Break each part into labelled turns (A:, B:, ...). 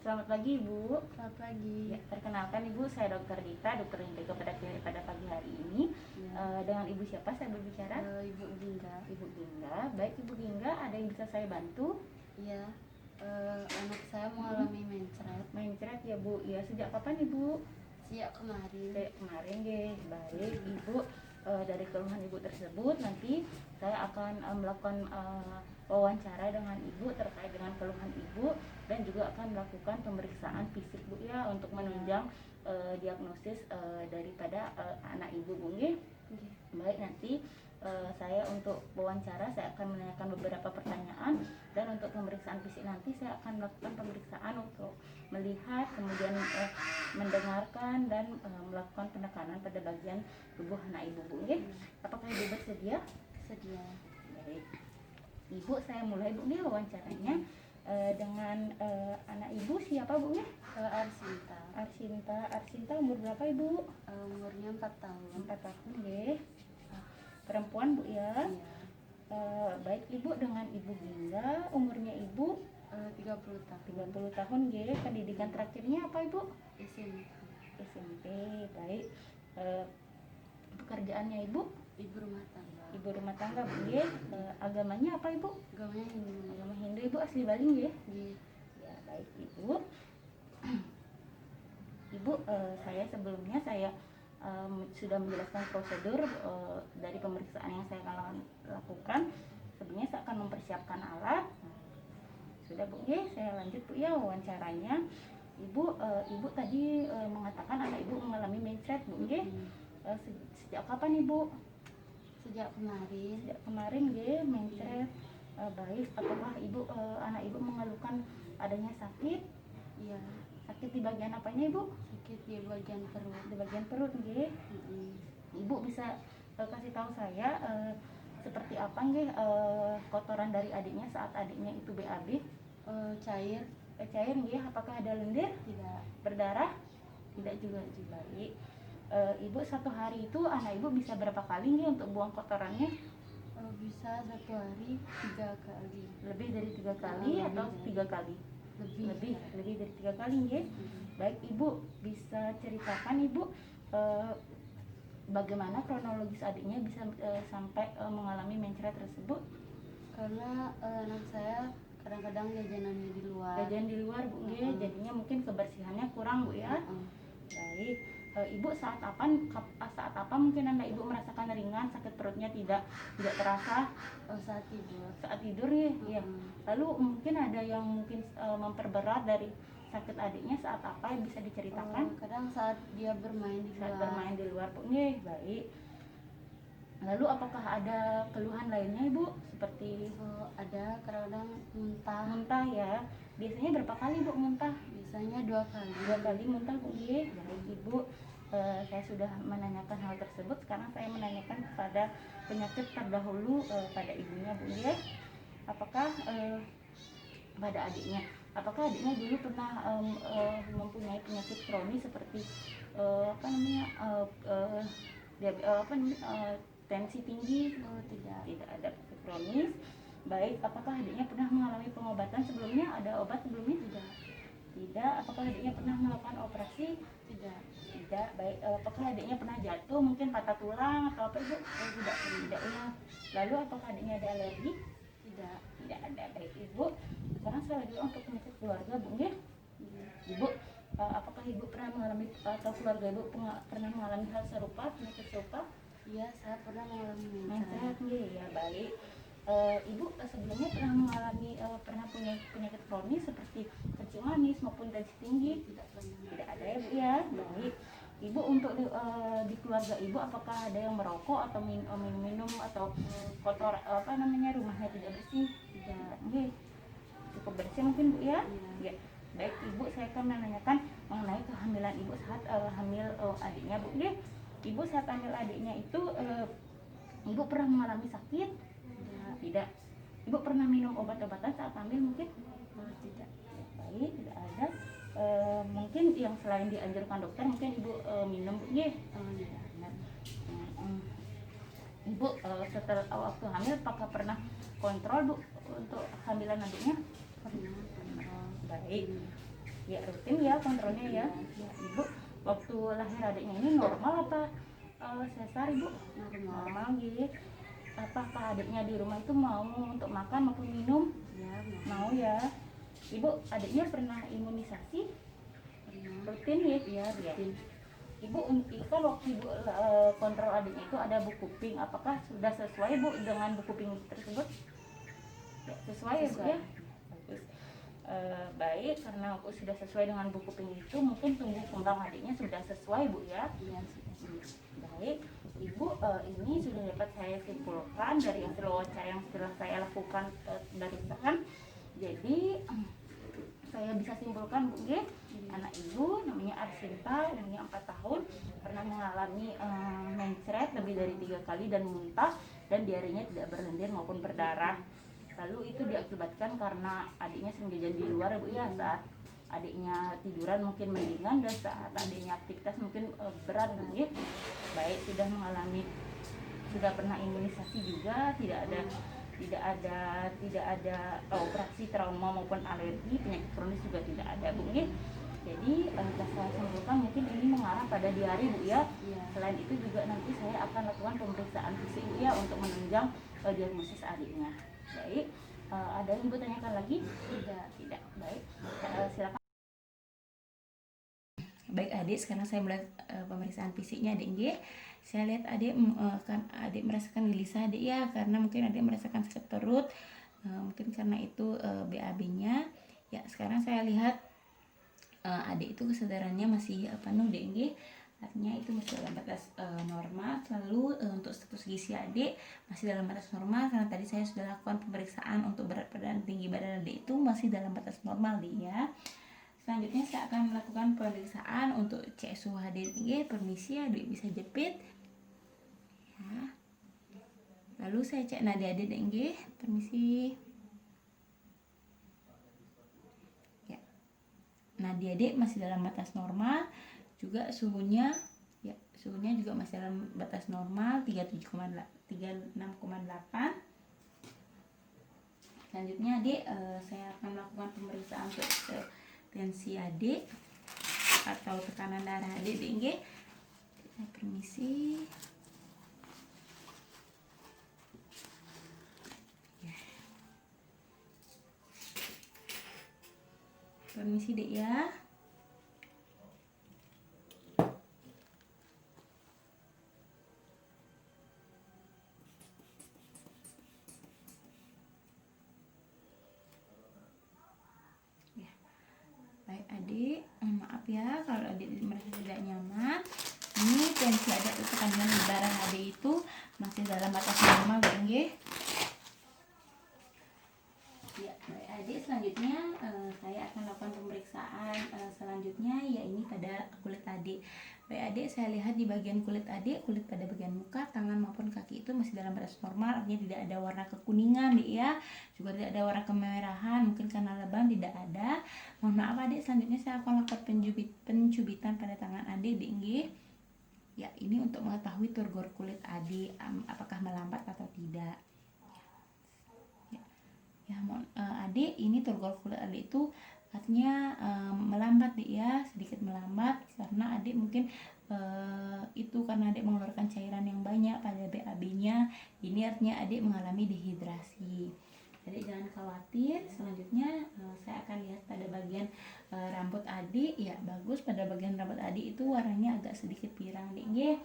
A: Selamat pagi Ibu.
B: Selamat pagi.
A: Ya, perkenalkan Ibu, saya Dr. Dita, dokter yang pada pagi hari ini.
B: Ya.
A: Dengan Ibu siapa saya berbicara?
B: Ibu Gingga.
A: Ibu Gingga. Baik Ibu Gingga, ada yang bisa saya bantu?
B: Iya. Anak saya mengalami mencret.
A: Mencret ya Bu. Ya, sejak kapan Ibu?
B: Sejak kemarin.
A: Sejak kemarin ya. Baik Ibu. Dari keluhan Ibu tersebut nanti saya akan melakukan wawancara dengan Ibu terkait dengan keluhan Ibu dan juga akan melakukan pemeriksaan fisik Bu ya untuk menunjang diagnosis daripada anak Ibu Bu ya. Baik, nanti saya untuk wawancara saya akan menanyakan beberapa pertanyaan, dan untuk pemeriksaan fisik nanti saya akan melakukan pemeriksaan untuk melihat, kemudian mendengarkan dan melakukan penekanan pada bagian tubuh anak Ibu Bu ya. Apakah Ibu bersedia?
B: Sedia.
A: Baik Ibu, saya mulai Bu nih wawancaranya dengan anak Ibu siapa Bu ya?
B: Arsinta.
A: Arsinta umur berapa Ibu?
B: Umurnya 4 tahun.
A: 4 tahun ya. Perempuan Bu ya.
B: Iya.
A: Baik Ibu, dengan Ibu Gingga, umurnya Ibu
B: 30 tahun.
A: 30 tahun ya. Pendidikan terakhirnya apa Ibu?
B: SMP.
A: SMP. Baik. Pekerjaannya Ibu?
B: Ibu rumah tangga.
A: Ibu rumah tangga Bu ya. Agamanya apa Ibu?
B: Agamanya Hindu.
A: Agama Hindu. Ibu asli Bali ya?
B: Iya.
A: Ya, baik Ibu. Ibu, saya sebelumnya sudah menjelaskan prosedur dari pemeriksaan yang saya akan lakukan. Sebelumnya saya akan mempersiapkan alat. Sudah Bu ya, saya lanjut Bu ya wawancaranya. Ibu tadi mengatakan anak Ibu mengalami mencret Bu ya. Sejak kapan Ibu?
B: Sejak kemarin.
A: Sejak kemarin ya mencret. Baik, apakah anak Ibu mengeluhkan adanya sakit?
B: Iya.
A: Sakit di bagian apanya Ibu?
B: Sakit di bagian perut.
A: Di bagian perut nggih. Ibu bisa kasih tahu saya seperti apa nggih kotoran dari adiknya saat adiknya itu BAB?
B: Cair.
A: Cair nggih. Apakah ada lendir?
B: Tidak.
A: Berdarah? Tidak juga. Baik. Ibu satu hari itu anak Ibu bisa berapa kali nggih untuk buang kotorannya?
B: Bisa satu hari 3 kali.
A: Lebih dari 3 kali atau 3 kali? Lebih dari 3 kali nggih. Baik Ibu, bisa ceritakan Ibu bagaimana kronologis adiknya bisa sampai mengalami mencret tersebut?
B: Karena anak saya kadang-kadang jajanannya di luar.
A: Jajan di luar Bu nggih. Jadinya mungkin kebersihannya kurang Bu ya. Baik. Ibu saat apa mungkin anak Ibu merasakan ringan, sakit perutnya tidak terasa?
B: Saat tidur.
A: Saat tidur ya. Lalu mungkin ada yang mungkin memperberat dari sakit adiknya saat apa yang bisa diceritakan?
B: Kadang saat dia bermain di luar.
A: Saat bermain di luar Bu nggih. Baik. Lalu apakah ada keluhan lainnya Ibu? Seperti
B: ada kadang-kadang muntah.
A: Muntah ya. Biasanya berapa kali Bu muntah?
B: Biasanya 2 kali.
A: 2 kali muntah Bu nggih. Baik Ibu, saya sudah menanyakan hal tersebut. Sekarang saya menanyakan kepada penyakit terdahulu pada ibunya Bu nggih. Apakah pada adiknya? Apakah adiknya dulu pernah mempunyai penyakit kronis seperti tensi tinggi?
B: Tidak.
A: Tidak ada penyakit kronis. Baik, apakah adiknya pernah mengalami pengobatan sebelumnya? Ada obat sebelumnya? Tidak. Apakah adiknya pernah melakukan operasi?
B: Tidak.
A: Tidak. Baik, apakah adiknya pernah jatuh, mungkin patah tulang atau apa Ibu? Tidak ya. Lalu apakah adiknya ada alergi?
B: Tidak.
A: Tidak ada. Baik Ibu, sekarang saya lagi untuk penyakit keluarga Bu ya. Ibu, apakah Ibu pernah mengalami atau keluarga Ibu pernah mengalami hal serupa, penyakit serupa?
B: Iya, saya pernah mengalami
A: Mencret ya. Baik. Ibu sebelumnya pernah punya penyakit kronis seperti kencing manis maupun tensi tinggi?
B: Tidak pernah.
A: Tidak ada ya Bu ya. Baik. Ibu untuk di keluarga Ibu apakah ada yang merokok atau minum atau kotor rumahnya tidak bersih?
B: Tidak.
A: Nggih. Cukup bersih mungkin Bu ya? Ya. Baik Ibu, saya akan menanyakan mengenai kehamilan Ibu saat hamil adiknya Bu nggih. Ibu saat hamil adiknya itu Ibu pernah mengalami sakit? Tidak. Ibu pernah minum obat-obatan saat hamil mungkin?
B: Tidak.
A: Baik, tidak ada. Mungkin yang selain dianjurkan dokter mungkin Ibu minum Bu nggih. Ibu setelah waktu hamil apakah pernah kontrol Bu untuk kehamilan adiknya?
B: Pernah.
A: Baik. Ya rutin ya kontrolnya ya. Ya ibu, waktu lahir adiknya ini normal apa sesar ibu? Normal gitu. Apakah adiknya di rumah itu mau untuk makan maupun minum?
B: Ya,
A: Mau ya. Ibu, adiknya pernah imunisasi? Rutin ya? Iya, rutin. Ibu, kan waktu ibu kontrol adiknya itu ada buku pink. Apakah sudah sesuai bu dengan buku pink tersebut? Ya, sesuai ya bu ya? Bagus. Baik, karena aku sudah sesuai dengan buku pink itu, mungkin tumbuh kembang adiknya sudah sesuai bu ya?
B: Iya,
A: Baik, ibu, ini sudah dapat saya simpulkan dari hasil wawancara yang setelah saya lakukan barusan. Jadi saya bisa simpulkan bu, anak ibu namanya Arsinta, umurnya 4 tahun, pernah mengalami mencret lebih dari 3 kali dan muntah, dan diarenya tidak berlendir maupun berdarah. Lalu itu diakibatkan karena adiknya sering jajan di luar ya bu ya, saat adiknya tiduran mungkin mendingan, dan saat adiknya aktivitas mungkin berat gitu. Baik, sudah pernah imunisasi juga, tidak ada operasi trauma maupun alergi, penyakit kronis juga tidak ada bu. Jadi saya simpulkan mungkin ini mengarah pada diare bu ya. Selain itu juga nanti saya akan lakukan pemeriksaan fisik bu ya, untuk menunjang diagnosis adiknya. Baik, ada yang ibu tanyakan lagi? Tidak. Baik, silakan. Baik adik, sekarang saya mulai pemeriksaan fisiknya adik G. Saya lihat adik adik merasakan gelisah adik ya, karena mungkin adik merasakan sakit perut, mungkin karena itu BAB-nya. Ya, sekarang saya lihat adik itu kesadarannya masih penuh adik G. Artinya itu masih dalam batas normal. Lalu untuk status gizi adik masih dalam batas normal, karena tadi saya sudah lakukan pemeriksaan untuk berat badan, tinggi badan adik itu masih dalam batas normal adik ya. Selanjutnya saya akan melakukan pemeriksaan untuk cek suhu adik. Permisi adik, bisa jepit ya. Lalu saya cek nadi adik permisi ya. Nadi adik masih dalam batas normal, juga suhunya juga masih dalam batas normal, 36,8. Selanjutnya adik, saya akan melakukan pemeriksaan untuk tensi adik atau tekanan darah adik tinggi. Permisi ya. Permisi dek ya. Baik adik, maaf ya kalau adik merasa tidak nyaman. Ini tensi adik atau tekanan darah adik itu masih dalam batas normal ya. Ya, baik adik, selanjutnya saya akan lakukan pemeriksaan selanjutnya, ya ini pada kulit adik. Baik adik, saya lihat di bagian kulit adik, kulit pada bagian muka, tangan maupun kaki itu masih dalam batas normal, artinya tidak ada warna kekuningan adik ya, juga tidak ada warna kemerahan, mungkin karena lebam tidak ada. Mohon maaf adik, selanjutnya saya akan lakukan pencubitan pada tangan adik adik. Ya, ini untuk mengetahui turgor kulit adik apakah melambat atau tidak. Ya, adik, ini turgor kulit adik itu artinya melambat ya, sedikit melambat karena adik mungkin itu karena adik mengeluarkan cairan yang banyak pada BAB-nya. Ini artinya adik mengalami dehidrasi. Adik jangan khawatir. Selanjutnya saya akan lihat pada bagian rambut adik. Ya, bagus, pada bagian rambut adik itu warnanya agak sedikit pirang adik.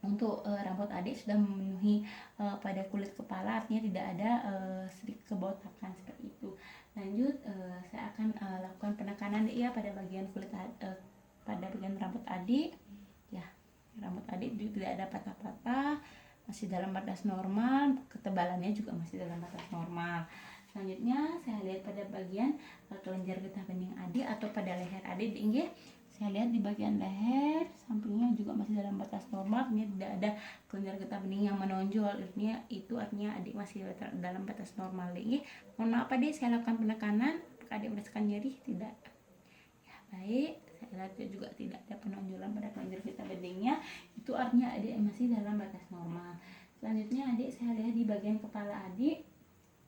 A: Untuk rambut adik sudah memenuhi pada kulit kepala, artinya tidak ada sedikit kebotakan seperti itu. Lanjut, saya akan lakukan penekanan ya pada bagian kulit pada bagian rambut adik. Ya, rambut adik juga tidak ada patah-patah, masih dalam batas normal, ketebalannya juga masih dalam batas normal. Selanjutnya saya lihat pada bagian kelenjar getah bening adik atau pada leher adik ya. Saya lihat di bagian leher sampingnya juga masih dalam batas normal, artinya tidak ada kelenjar getah bening yang menonjol, artinya adik masih dalam batas normal ya. Mohon maaf adik, saya lakukan penekanan, apakah adik merasakan nyeri? Tidak ya. Baik, saya lihat juga tidak ada penonjolan pada kelenjar getah beningnya, itu artinya adik masih dalam batas normal. Selanjutnya adik, saya lihat di bagian kepala adik,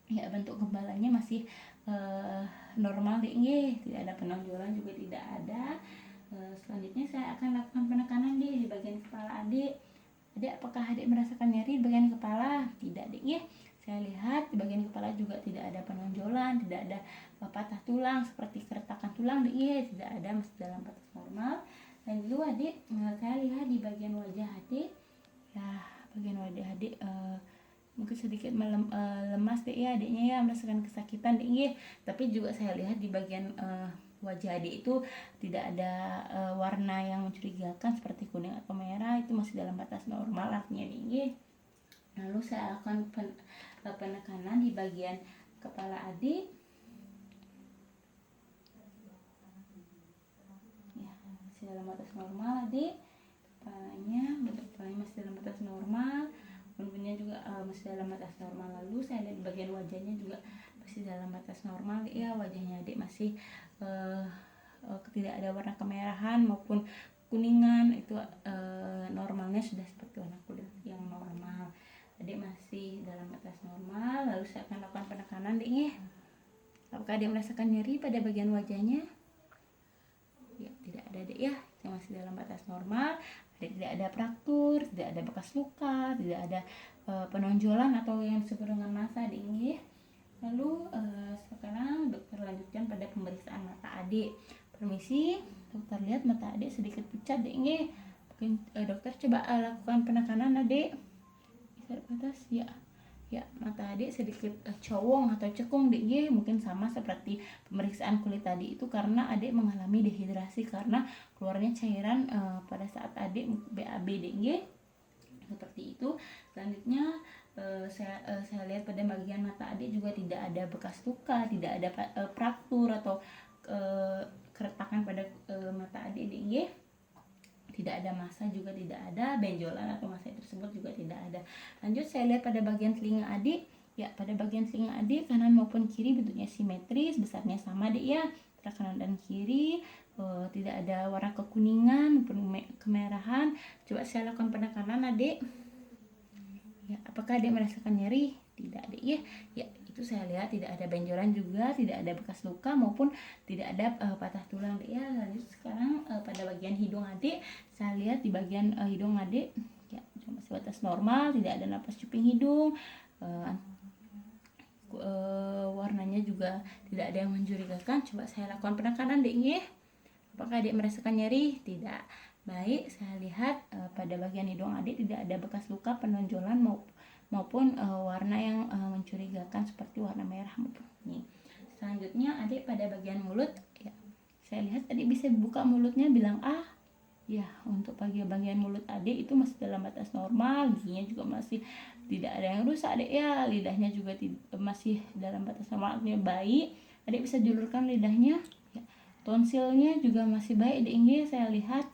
A: ya bentuk kepalanya masih normal deh nggih, tidak ada penonjolan juga tidak ada. Selanjutnya saya akan lakukan penekanan di bagian kepala adik. Adik, apakah adik merasakan nyeri di bagian kepala? Tidak deh nggih. Saya lihat di bagian kepala juga tidak ada penonjolan, tidak ada patah tulang seperti keretakan tulang deh nggih, tidak ada, masih dalam batas normal. Dan dulu adik, saya lihat di bagian wajah adik, ya bagian wajah adik mungkin sedikit lemas deh ya adiknya ya, merasakan kesakitan deh nggih. Tapi juga saya lihat di bagian wajah adik itu tidak ada warna yang mencurigakan seperti kuning atau merah, itu masih dalam batas normal artinya deh nggih. Lalu saya akan penekanan di bagian kepala adik. Ya, masih dalam batas normal adik. Kepalanya masih dalam batas normal. Punggungnya juga masih dalam batas normal. Lalu saya lihat di bagian wajahnya juga masih dalam batas normal ya, wajahnya adik masih tidak ada warna kemerahan maupun kuningan, itu normalnya sudah seperti warna kulit yang normal. Adik masih dalam batas normal. Lalu saya akan lakukan penekanan adik. Apakah adik merasakan nyeri pada bagian wajahnya? Ya, tidak ada adik ya, yang masih dalam batas normal. Tidak ada fraktur, tidak ada bekas luka, tidak ada penonjolan atau yang disebut dengan massa adik nggih. Lalu sekarang dokter lanjutkan pada pemeriksaan mata adik. Permisi, dokter lihat mata adik sedikit pucat adik nggih. Mungkin dokter coba lakukan penekanan adik. Bisa ke atas ya. Ya, mata adik sedikit cowong atau cekung dek nggih, mungkin sama seperti pemeriksaan kulit tadi itu karena adik mengalami dehidrasi karena keluarnya cairan pada saat adik BAB dek nggih. Seperti itu. Selanjutnya saya lihat pada bagian mata adik juga tidak ada bekas luka, tidak ada fraktur atau keretakan pada mata adik dek nggih. Tidak ada massa juga tidak ada, benjolan atau massa tersebut juga tidak ada. Lanjut saya lihat pada bagian telinga adik. Ya, pada bagian telinga adik kanan maupun kiri bentuknya simetris, besarnya sama dek ya, antara kanan dan kiri. Tidak ada warna kekuningan maupun kemerahan. Coba saya lakukan penekanan adik. Ya, apakah adik merasakan nyeri? Tidak adik ya. Ya, itu saya lihat tidak ada benjolan juga, tidak ada bekas luka maupun tidak ada patah tulang dek ya. Lanjut sekarang pada bagian hidung adik, saya lihat di bagian hidung adik ya masih batas normal, tidak ada napas cuping hidung, warnanya juga tidak ada yang mencurigakan. Coba saya lakukan penekanan dek nggih. Apakah adik merasakan nyeri? Tidak. Baik, saya lihat pada bagian hidung adik tidak ada bekas luka, penonjolan maupun warna yang mencurigakan seperti warna merah maupun kuning. Selanjutnya adik pada bagian mulut ya, saya lihat adik bisa buka mulutnya bilang ah ya. Untuk bagian mulut adik itu masih dalam batas normal, giginya juga masih tidak ada yang rusak adik ya, lidahnya juga masih dalam batas normal, artinya baik. Adik bisa julurkan lidahnya ya. Tonsilnya juga masih baik adik nggih, saya lihat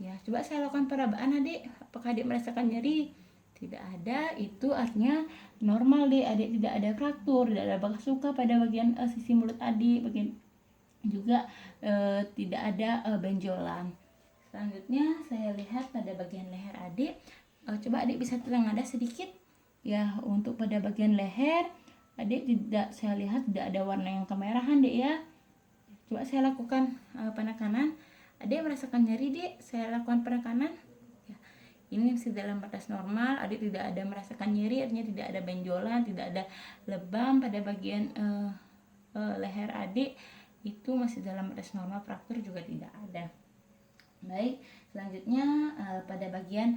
A: ya. Coba saya lakukan perabaan adik, apakah adik merasakan nyeri? Tidak ada, itu artinya normal deh adik, tidak ada fraktur, tidak ada bekas luka pada bagian sisi mulut adik, bagian juga tidak ada benjolan. Selanjutnya saya lihat pada bagian leher adik. Coba adik bisa tenangada sedikit ya. Untuk pada bagian leher adik saya lihat tidak ada warna yang kemerahan dek ya. Coba saya lakukan penekanan. Adik merasakan nyeri dek, saya lakukan penekanan ya. Ini masih dalam batas normal, adik tidak ada merasakan nyeri, artinya tidak ada benjolan, tidak ada lebam pada bagian leher adik, itu masih dalam batas normal, fraktur juga tidak ada. Baik, selanjutnya pada bagian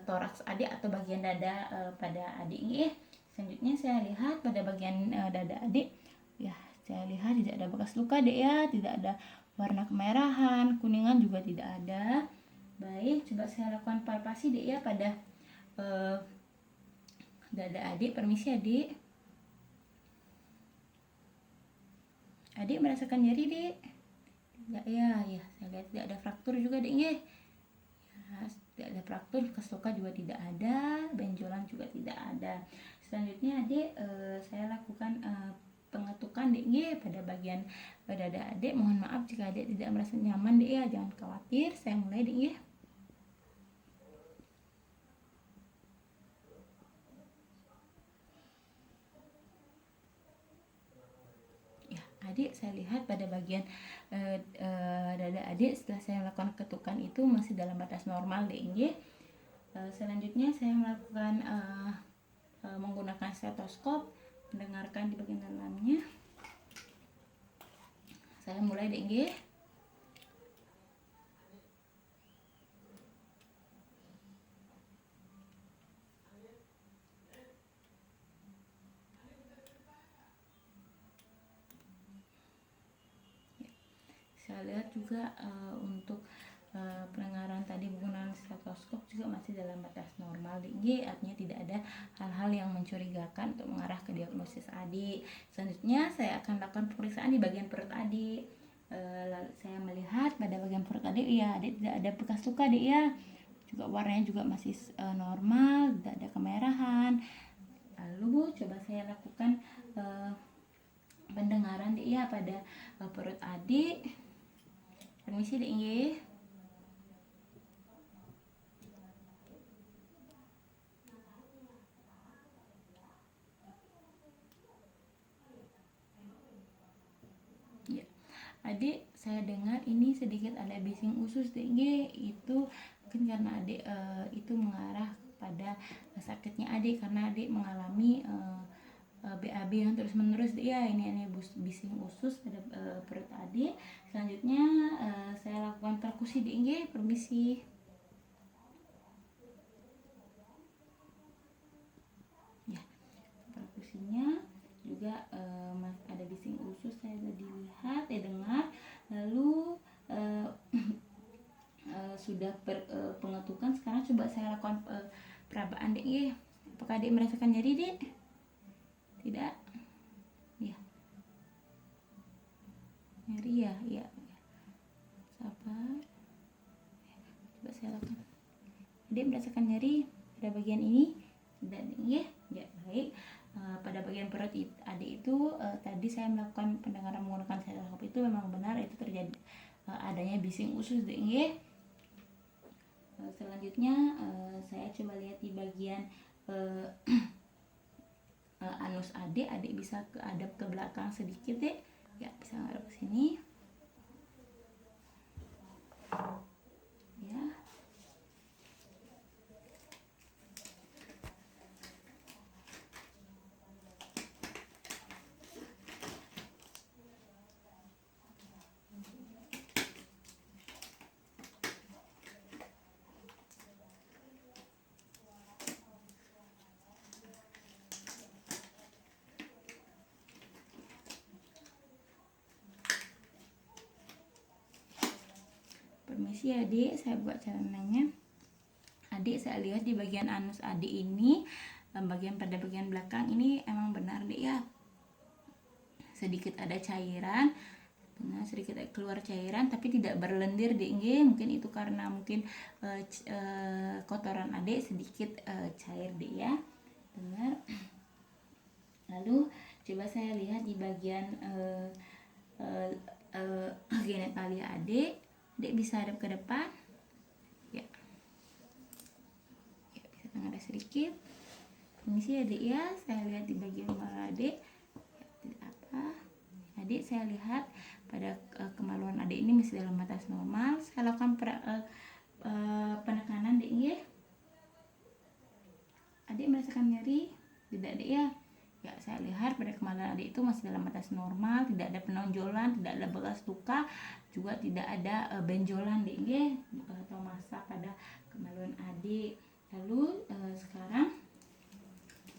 A: toraks adik atau bagian dada pada adik ini. Selanjutnya saya lihat pada bagian dada adik ya, saya lihat tidak ada bekas luka dek ya, tidak ada warna kemerahan, kuningan juga tidak ada. Baik, coba saya lakukan palpasi dek ya pada dada adik. Permisi adik. Adik merasakan nyeri dek? Tidak ya, ya saya lihat tidak ada fraktur juga dek ya. Tidak ada fraktur, bekas luka juga tidak ada, benjolan juga tidak ada. Selanjutnya adik saya lakukan pengetukan dek ya pada bagian dada adik. Mohon maaf jika adik tidak merasa nyaman dek ya, jangan khawatir, saya mulai dek ya. lihat pada bagian dada adik setelah saya melakukan ketukan itu masih dalam batas normal DNG. Selanjutnya saya melakukan menggunakan stetoskop, mendengarkan di bagian dalamnya. Saya mulai DNG. Saya lihat juga untuk pendengaran tadi menggunakan stetoskop juga masih dalam batas normal DNG, artinya tidak ada hal-hal yang mencurigakan untuk mengarah ke diagnosis adik. Selanjutnya saya akan lakukan pemeriksaan di bagian perut adik. Lalu saya melihat pada bagian perut adik, ya adik tidak ada bekas luka adik ya, juga warnanya juga masih normal, tidak ada kemerahan. Lalu coba saya lakukan pendengaran adik ya pada perut adik. Permisi dek nggih. Ya. Adik, saya dengar ini sedikit ada bising usus dek nggih. Itu mungkin karena adik itu mengarah pada sakitnya adik karena adik mengalami BAB yang terus-menerus ya. Ini bising usus pada perut adik. Selanjutnya saya lakukan perkusi DNG. Permisi. Ya, perkusinya juga ada bising usus saya dilihat, dengar. Lalu sudah pengetukan. Sekarang coba saya lakukan perabaan DNG. Apakah adik merasakan nyeri dek? Tidak, ya, nyeri ya, ya, sabar, coba saya lakukan. Adik merasakan nyeri pada bagian ini? Tidak, ya, ya, baik. Pada bagian perut adik itu tadi saya melakukan pendengaran menggunakan stetoskop itu memang benar itu terjadi adanya bising usus, ya. Selanjutnya saya coba lihat di bagian anus adik bisa hadap ke belakang sedikit deh, ya bisa ngadep ke sini, ya. Permisi adik, saya buka celananya. Adik, saya lihat di bagian anus adik ini, pada bagian belakang ini emang benar dek ya, sedikit ada cairan, benar sedikit keluar cairan tapi tidak berlendir dek. Mungkin itu karena kotoran adik sedikit cair dek ya, benar. Lalu coba saya lihat di bagian genitalia adik bisa hadap ke depan, ya, ya bisa tengadah sedikit. Permisi adik ya, saya lihat di bagian kepala adik, ya, tidak apa. Adik, saya lihat pada kemaluan adik ini masih dalam batas normal. Saya lakukan penekanan adik ya. Adik merasakan nyeri? Tidak adik ya. Ya, saya lihat pada kemaluan adik itu masih dalam batas normal, tidak ada penonjolan, tidak ada bekas luka, juga tidak ada benjolan dek atau masa pada kemaluan adik. Lalu sekarang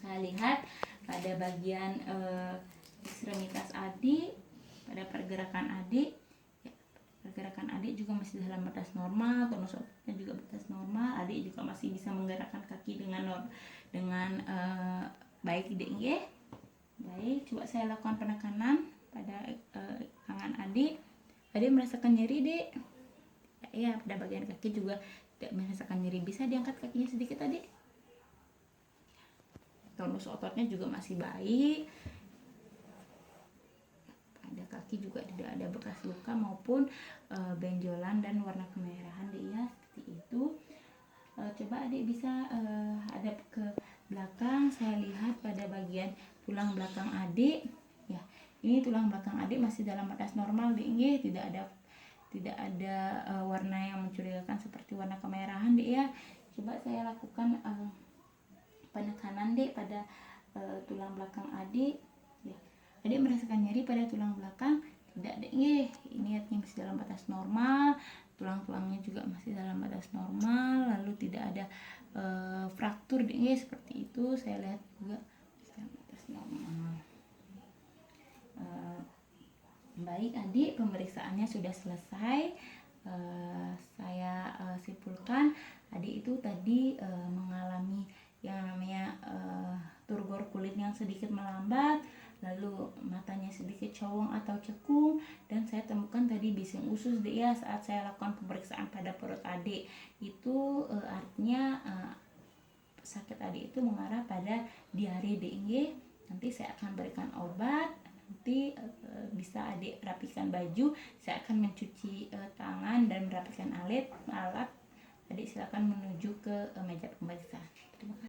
A: saya lihat pada bagian ekstremitas adik, pada pergerakan adik, ya, pergerakan adik juga masih dalam batas normal, tonus ototnya juga batas normal. Adik juga masih bisa menggerakkan kaki dengan baik dek ya. Baik, coba saya lakukan penekanan pada tangan adik. Adik merasakan nyeri dek? Ya, pada bagian kaki juga tidak merasakan nyeri. Bisa diangkat kakinya sedikit adik? Tonus ototnya juga masih baik. Pada kaki juga tidak ada bekas luka maupun benjolan dan warna kemerahan dek ya, seperti itu. Coba adik bisa hadap ke belakang. Saya lihat pada bagian tulang belakang adik, ya,
C: Ini tulang belakang adik masih dalam batas normal dek nggih, tidak ada warna yang mencurigakan seperti warna kemerahan dek ya. Coba saya lakukan penekanan dek pada tulang belakang adik ya. Adik merasakan nyeri pada tulang belakang? Tidak dek nggih, ini artinya masih dalam batas normal, tulang-tulangnya juga masih dalam batas normal, lalu tidak ada fraktur dek nggih, seperti itu. Saya lihat juga masih dalam batas normal. Baik adik, pemeriksaannya sudah selesai. Saya simpulkan adik itu tadi mengalami yang namanya turgor kulit yang sedikit melambat, lalu matanya sedikit cowong atau cekung, dan saya temukan tadi bising usus dek ya saat saya lakukan pemeriksaan pada perut adik. Itu artinya sakit adik itu mengarah pada diare dek nggih. Nanti saya akan berikan obat. Nanti bisa adik rapikan baju, saya akan mencuci tangan dan merapikan alat. Adik silakan menuju ke meja pemeriksaan.